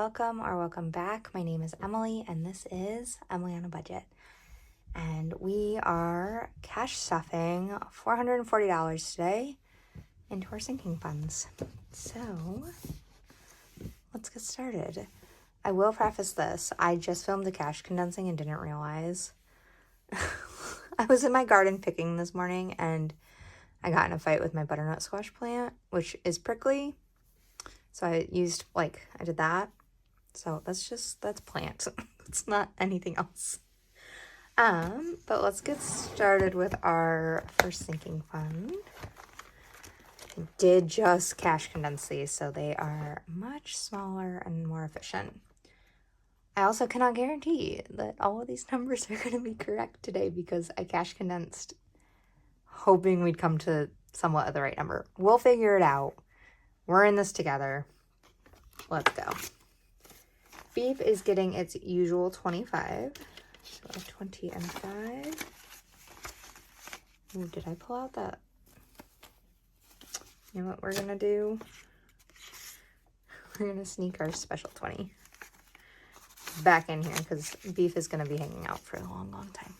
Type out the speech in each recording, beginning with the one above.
welcome or welcome back. My name is Emily and this is Emily on a Budget. And we are cash stuffing $440 today into our sinking funds. So let's get started. I will preface this. I just filmed the cash condensing and didn't realize. I was in my garden picking this morning and I got in a fight with my butternut squash plant, which is prickly. So I did that. So that's plant. It's not anything else. But let's get started with our first sinking fund. I did just cash condense these, so they are much smaller and more efficient. I also cannot guarantee that all of these numbers are going to be correct today because I cash condensed hoping we'd come to somewhat of the right number. We'll figure it out. We're in this together. Let's go. Beef is getting its usual 25. So 20 and 5. Ooh, did I pull out that? You know what we're going to do? We're going to sneak our special 20 back in here because beef is going to be hanging out for a long, long time.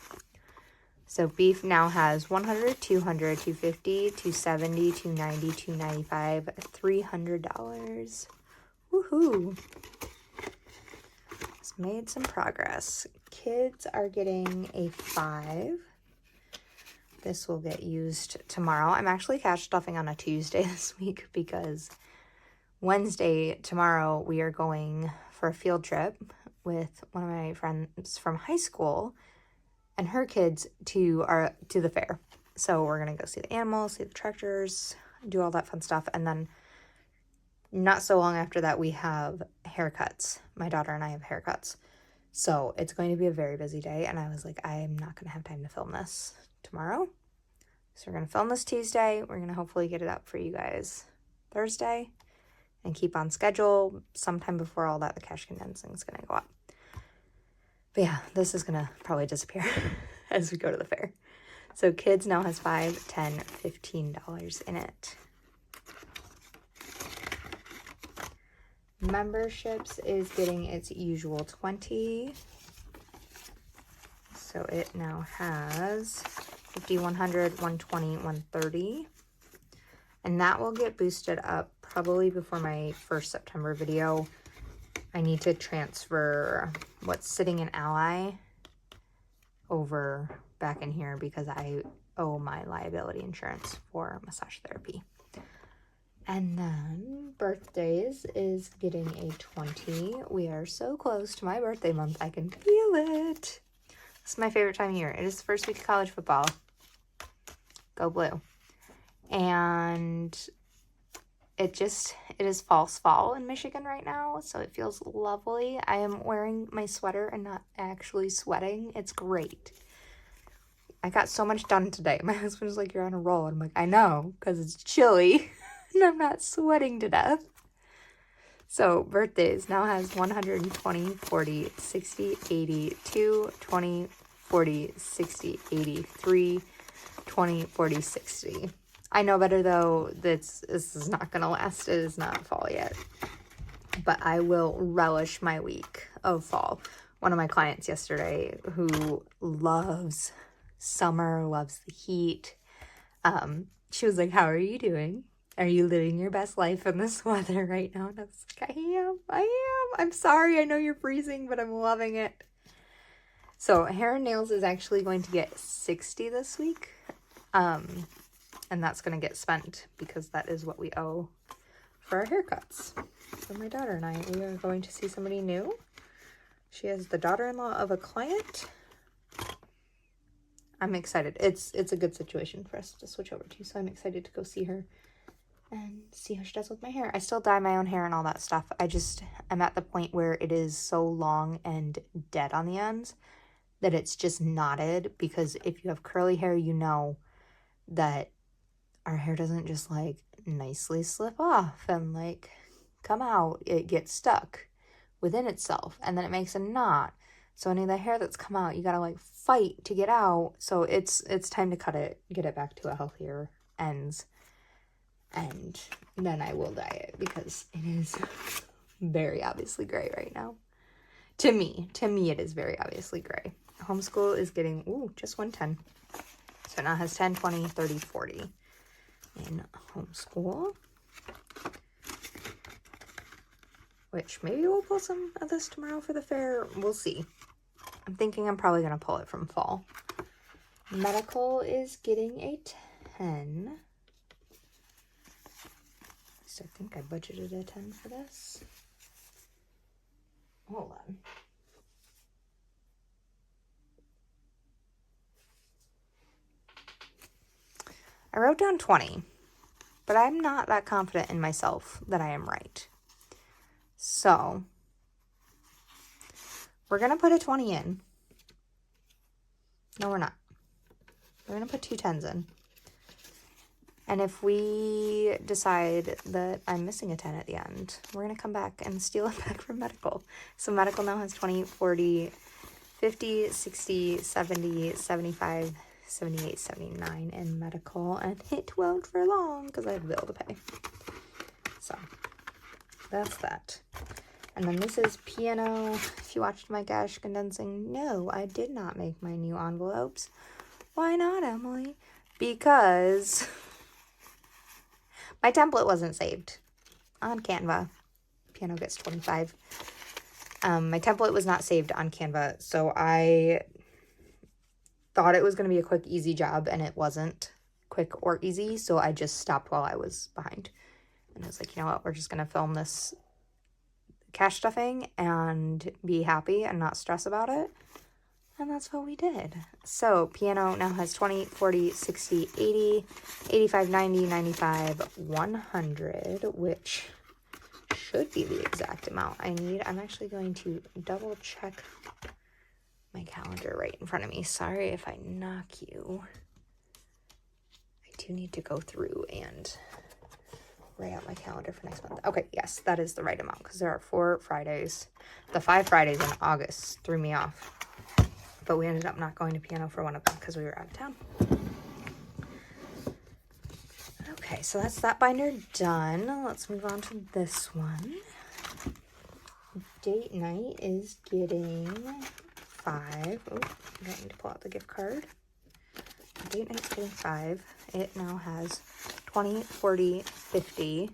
So beef now has 100, 200, 250, 270, 290, 295, $300. Woohoo! It's made some progress. Kids are getting a 5. This will get used tomorrow. I'm actually cash stuffing on a Tuesday this week because Wednesday, tomorrow, we are going for a field trip with one of my friends from high school and her kids to the fair. So we're going to go see the animals, see the tractors, do all that fun stuff. And then not so long after that, we have haircuts. My daughter and I have haircuts. So it's going to be a very busy day. And I was like, I am not going to have time to film this tomorrow. So we're going to film this Tuesday. We're going to hopefully get it up for you guys Thursday and keep on schedule. Sometime before all that, the cash condensing is going to go up. But yeah, this is going to probably disappear as we go to the fair. So kids now has $5, $10, $15 in it. Memberships is getting its usual 20. So it now has 50, 100, 120, 130. And that will get boosted up probably before my first September video. I need to transfer what's sitting in Ally over back in here because I owe my liability insurance for massage therapy. And then birthdays is getting a 20. We are so close to my birthday month. I can feel it. This is my favorite time of year. It is the first week of college football. Go blue. And it is false fall in Michigan right now, so it feels lovely. I am wearing my sweater and not actually sweating. It's great. I got so much done today. My husband was like, you're on a roll. And I'm like, I know, because it's chilly and I'm not sweating to death. So birthdays now has 120, 40, 60, 80, 2, 20, 40, 60, 83, 20, 40, 60. I know better though, this is not going to last. It is not fall yet. But I will relish my week of fall. One of my clients yesterday who loves summer, loves the heat. She was like, how are you doing? Are you living your best life in this weather right now? And I was like, I am. I'm sorry. I know you're freezing, but I'm loving it. So hair and nails is actually going to get 60 this week. And that's going to get spent because that is what we owe for our haircuts. So my daughter and I, we are going to see somebody new. She is the daughter-in-law of a client. I'm excited. It's a good situation for us to switch over to. So I'm excited to go see her and see how she does with my hair. I still dye my own hair and all that stuff. I'm at the point where it is so long and dead on the ends that it's just knotted, because if you have curly hair, you know that our hair doesn't just like nicely slip off and like come out. It gets stuck within itself and then it makes a knot. So any of the hair that's come out, you gotta like fight to get out. So it's time to cut it, get it back to a healthier ends. And then I will dye it because it is very obviously gray right now. To me, it is very obviously gray. Homeschool is getting, ooh, just 110. So now it has 10, 20, 30, 40 in homeschool. Which maybe we'll pull some of this tomorrow for the fair. We'll see. I'm thinking I'm probably going to pull it from fall. Medical is getting a 10. So I think I budgeted a 10 for this. Hold on. I wrote down 20, but I'm not that confident in myself that I am right. So we're going to put a 20 in. No, we're not. We're going to put 2 10s in. And if we decide that I'm missing a 10 at the end, we're going to come back and steal it back from medical. So medical now has 20, 40, 50, 60, 70, 75, 78, 79 in medical. And it won't for long because I have a bill to pay. So that's that. And then this is piano. If you watched my cash condensing, no, I did not make my new envelopes. Why not, Emily? Because my template wasn't saved on Canva. Piano gets 25. My template was not saved on Canva, so I thought it was going to be a quick, easy job, and it wasn't quick or easy, so I just stopped while I was behind. And I was like, you know what, we're just going to film this cash stuffing and be happy and not stress about it. And that's what we did. So piano now has 20, 40, 60, 80, 85, 90, 95, 100, which should be the exact amount I need. I'm actually going to double check my calendar right in front of me. Sorry if I knock you. I do need to go through and write out my calendar for next month. Okay, yes, that is the right amount because there are 4 Fridays. The 5 Fridays in August threw me off. But we ended up not going to piano for one of them because we were out of town. Okay, so that's that binder done. Let's move on to this one. Date night is getting 5. Oh, I don't need to pull out the gift card. Date night's getting 5. It now has 20, 40, 50,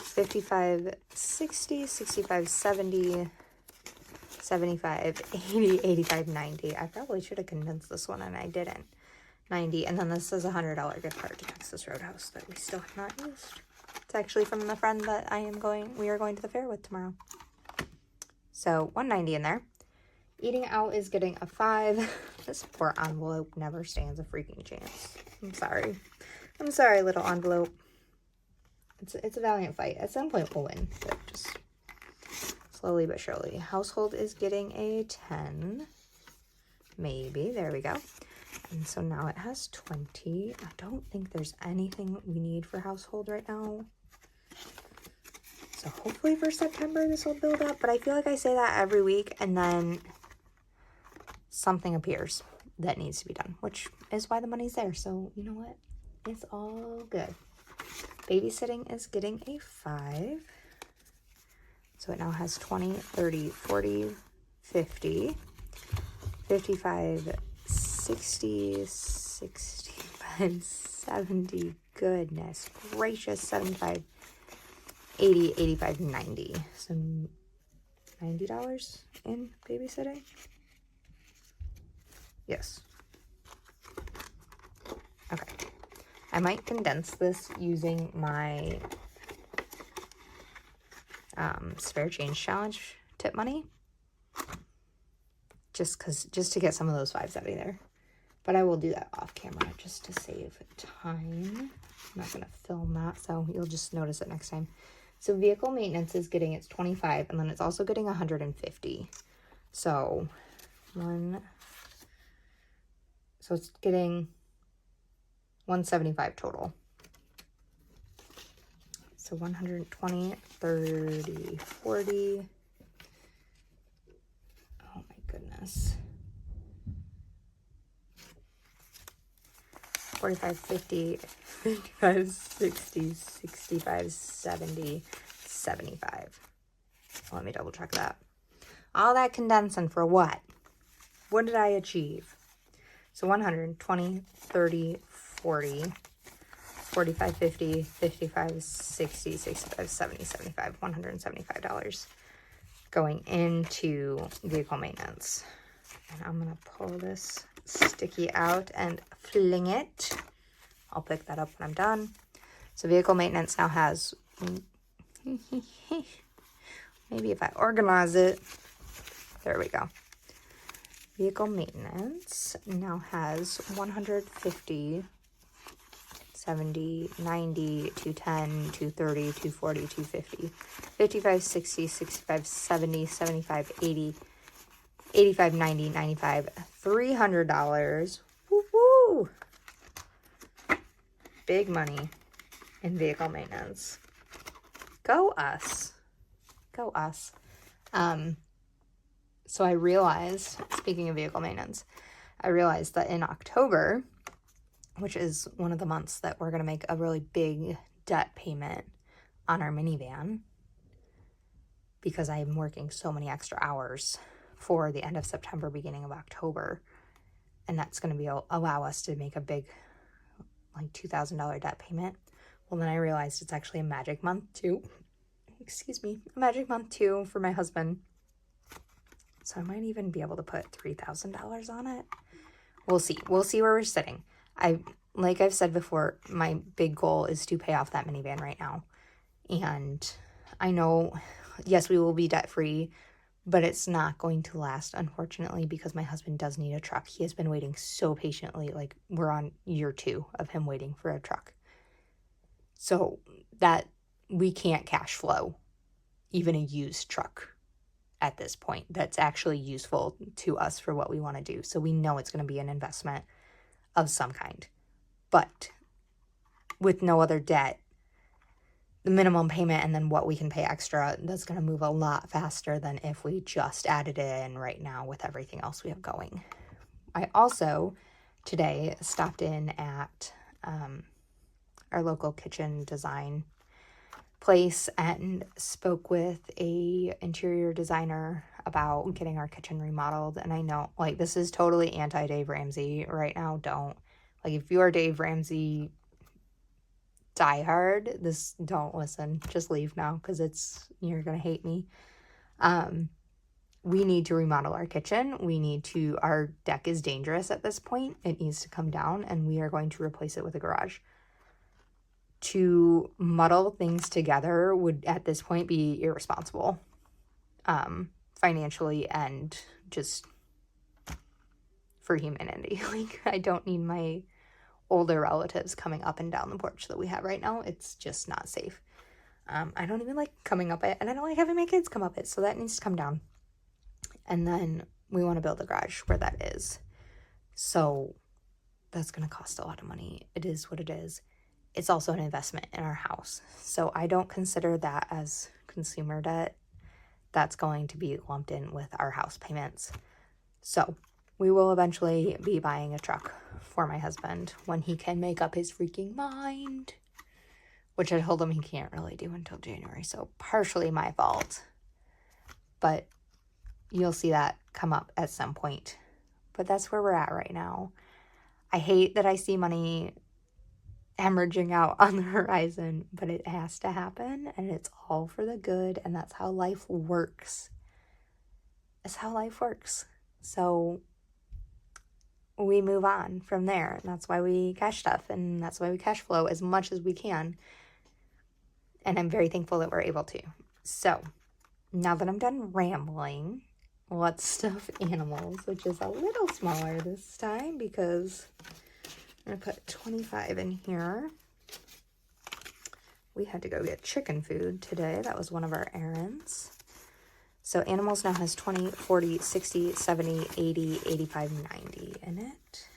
55, 60, 65, 70, 75, 80, 85, 90. I probably should have condensed this one and I didn't. 90. And then this is a $100 gift card to Texas Roadhouse that we still have not used. It's actually from the friend that we are going to the fair with tomorrow. So 190 in there. Eating out is getting a 5. This poor envelope never stands a freaking chance. I'm sorry. I'm sorry, little envelope. It's a valiant fight. At some point we'll win, but just slowly but surely. Household is getting a 10. Maybe. There we go. And so now it has 20. I don't think there's anything we need for household right now. So hopefully for September this will build up. But I feel like I say that every week and then something appears that needs to be done, which is why the money's there. So you know what? It's all good. Babysitting is getting a 5. So it now has 20, 30, 40, 50, 55, 60, 65, 70, goodness gracious, 75, 80, 85, 90. So $90 in babysitting? Yes. Okay. I might condense this using my spare change challenge tip money. Just to get some of those 5s out of there. But I will do that off camera just to save time. I'm not going to film that, so you'll just notice it next time. So vehicle maintenance is getting its 25, and then it's also getting 150. So it's getting 175 total. So 120, 30, 40. Oh my goodness. 45, 50, 55, 60, 65, 70, 75. Let me double check that. All that condensing for what? What did I achieve? So 100, 20, 30, 40, 45, 50, 55, 60, 65, 70, 75, $175 going into vehicle maintenance. And I'm going to pull this sticky out and fling it. I'll pick that up when I'm done. So vehicle maintenance now has, maybe if I organize it, there we go. Vehicle maintenance now has 150, 70, 90, 210, 230, 240, 250, 55, 60, 65, 70, 75, 80, 85, 90, 95, $300. Woo-hoo! Big money in vehicle maintenance. Go us. Go us. So I realized, speaking of vehicle maintenance, I realized that in October, which is one of the months that we're going to make a really big debt payment on our minivan, because I'm working so many extra hours for the end of September, beginning of October, and that's going to allow us to make a big, like, $2,000 debt payment. Well, then I realized it's actually a magic month too. Excuse me, a magic month too for my husband. So I might even be able to put $3,000 on it. We'll see. We'll see where we're sitting. Like I've said before, my big goal is to pay off that minivan right now. And I know, yes, we will be debt free, but it's not going to last, unfortunately, because my husband does need a truck. He has been waiting so patiently. Like, we're on year 2 of him waiting for a truck. So that we can't cash flow even a used truck at this point that's actually useful to us for what we want to do. So we know it's going to be an investment of some kind. But with no other debt, the minimum payment and then what we can pay extra, that's going to move a lot faster than if we just added it in right now with everything else we have going. I also today stopped in at our local kitchen design place and spoke with a interior designer about getting our kitchen remodeled. And I know, like, this is totally anti-Dave Ramsey right now. Don't, like, if you are Dave Ramsey diehard, don't listen. Just leave now, because you're gonna hate me. We need to remodel our kitchen. Our deck is dangerous at this point. It needs to come down, and we are going to replace it with a garage. To muddle things together would at this point be irresponsible, financially and just for humanity. Like, I don't need my older relatives coming up and down the porch that we have right now. It's just not safe. I don't even like coming up it, and I don't like having my kids come up it, so that needs to come down. And then we want to build a garage where that is. So that's going to cost a lot of money. It is what it is. It's also an investment in our house. So I don't consider that as consumer debt. That's going to be lumped in with our house payments. So we will eventually be buying a truck for my husband when he can make up his freaking mind, which I told him he can't really do until January. So partially my fault. But you'll see that come up at some point. But that's where we're at right now. I hate that I see money hemorrhaging out on the horizon, but it has to happen, and it's all for the good, and that's how life works. It's how life works. So we move on from there, and that's why we cash stuff, and that's why we cash flow as much as we can, and I'm very thankful that we're able to. So now that I'm done rambling, let's stuff animals, which is a little smaller this time because I'm going to put 25 in here. We had to go get chicken food today. That was one of our errands. So animals now has 20, 40, 60, 70, 80, 85, 90 in it.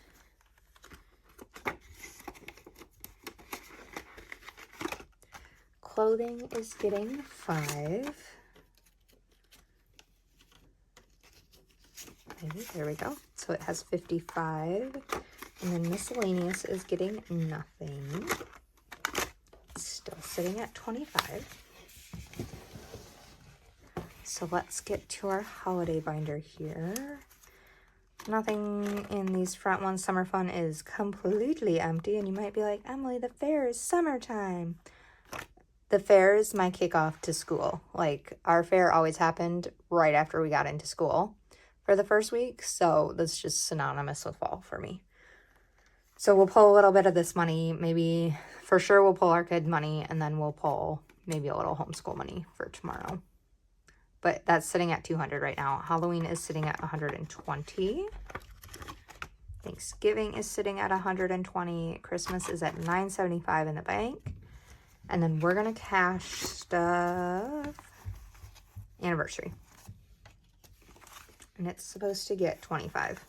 Clothing is getting 5. Maybe, there we go. So it has 55. And then miscellaneous is getting nothing. Still sitting at 25. So let's get to our holiday binder here. Nothing in these front ones. Summer Fun is completely empty. And you might be like, Emily, the fair is summertime. The fair is my kickoff to school. Like, our fair always happened right after we got into school for the first week. So that's just synonymous with fall for me. So we'll pull a little bit of this money. Maybe, for sure, we'll pull our kid money. And then we'll pull maybe a little homeschool money for tomorrow. But that's sitting at 200 right now. Halloween is sitting at 120. Thanksgiving is sitting at 120. Christmas is at 975 in the bank. And then we're going to cash stuff. Anniversary. And it's supposed to get 25.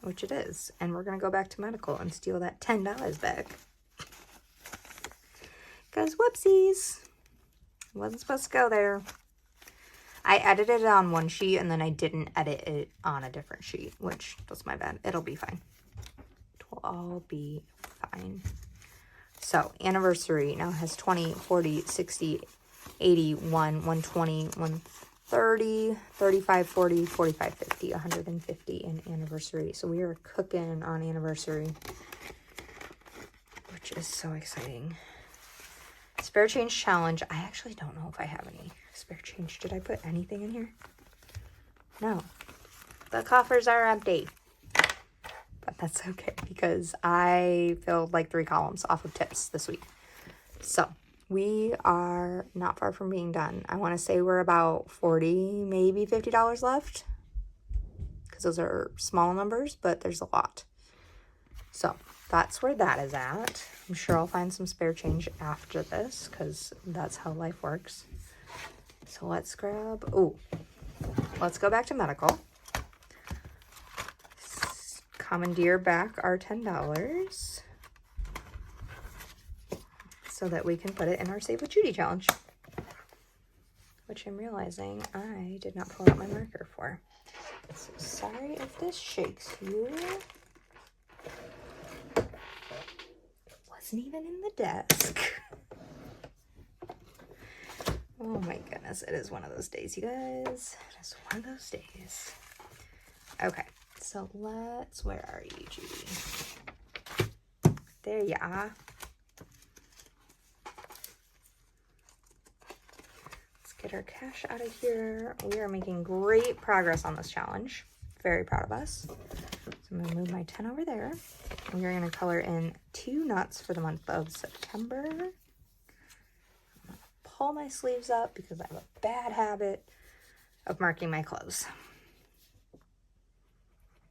Which it is. And we're going to go back to medical and steal that $10 back. Because whoopsies. Wasn't supposed to go there. I edited it on one sheet and then I didn't edit it on a different sheet, which was my bad. It'll be fine. It will all be fine. So, anniversary now has 20, 40, 60, 80, 120, 130, 35, 40, 45, 50, 150 in anniversary. So, we are cooking on anniversary, which is so exciting. Spare change challenge. I actually don't know if I have any spare change. Did I put anything in here? No. The coffers are empty. But that's okay because I filled like 3 columns off of tips this week. So we are not far from being done. I want to say we're about 40, maybe $50 left. Because those are small numbers, but there's a lot. So that's where that is at. I'm sure I'll find some spare change after this because that's how life works. So let's let's go back to medical. Commandeer back our $10 so that we can put it in our Save with Judy challenge, which I'm realizing I did not pull out my marker for. So sorry if this shakes you. Wasn't even in the desk. Oh my goodness, it is one of those days, you guys. It is one of those days. Okay, so where are you, Judy? There you are. Let's get our cash out of here. We are making great progress on this challenge. Very proud of us. So I'm gonna move my 10 over there. And we're gonna color in 2 nuts for the month of September. I'm gonna pull my sleeves up because I have a bad habit of marking my clothes.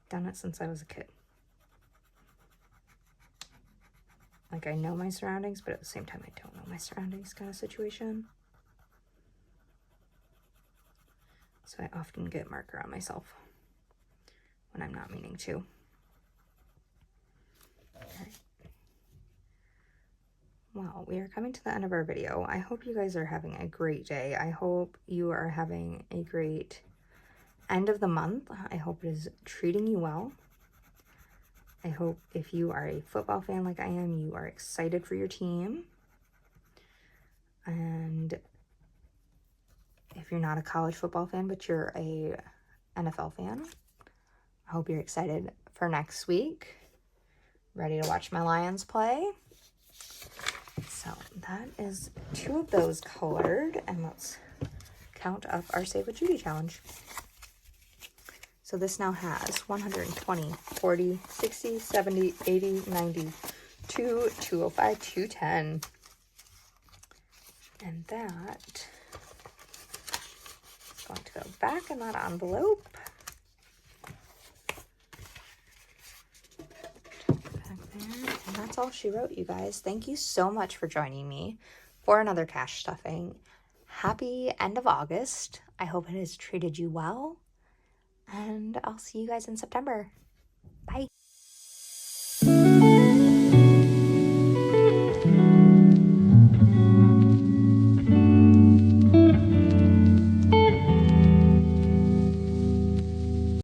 Done it since I was a kid. Like, I know my surroundings, but at the same time I don't know my surroundings kind of situation. So I often get marker on myself when I'm not meaning to. Okay. Well, we are coming to the end of our video. I hope you guys are having a great day. I hope you are having a great end of the month. I hope it is treating you well. I hope if you are a football fan like I am, you are excited for your team. And if you're not a college football fan, but you're a NFL fan, I hope you're excited for next week. Ready to watch my Lions play. So that is 2 of those colored. And let's count up our Save with Judy challenge. So this now has 120, 40, 60, 70, 80, 90, 2, 205, 210. And that is going to go back in that envelope. And that's all she wrote, you guys. Thank you so much for joining me for another cash stuffing. Happy end of August. I hope it has treated you well. And I'll see you guys in September. Bye.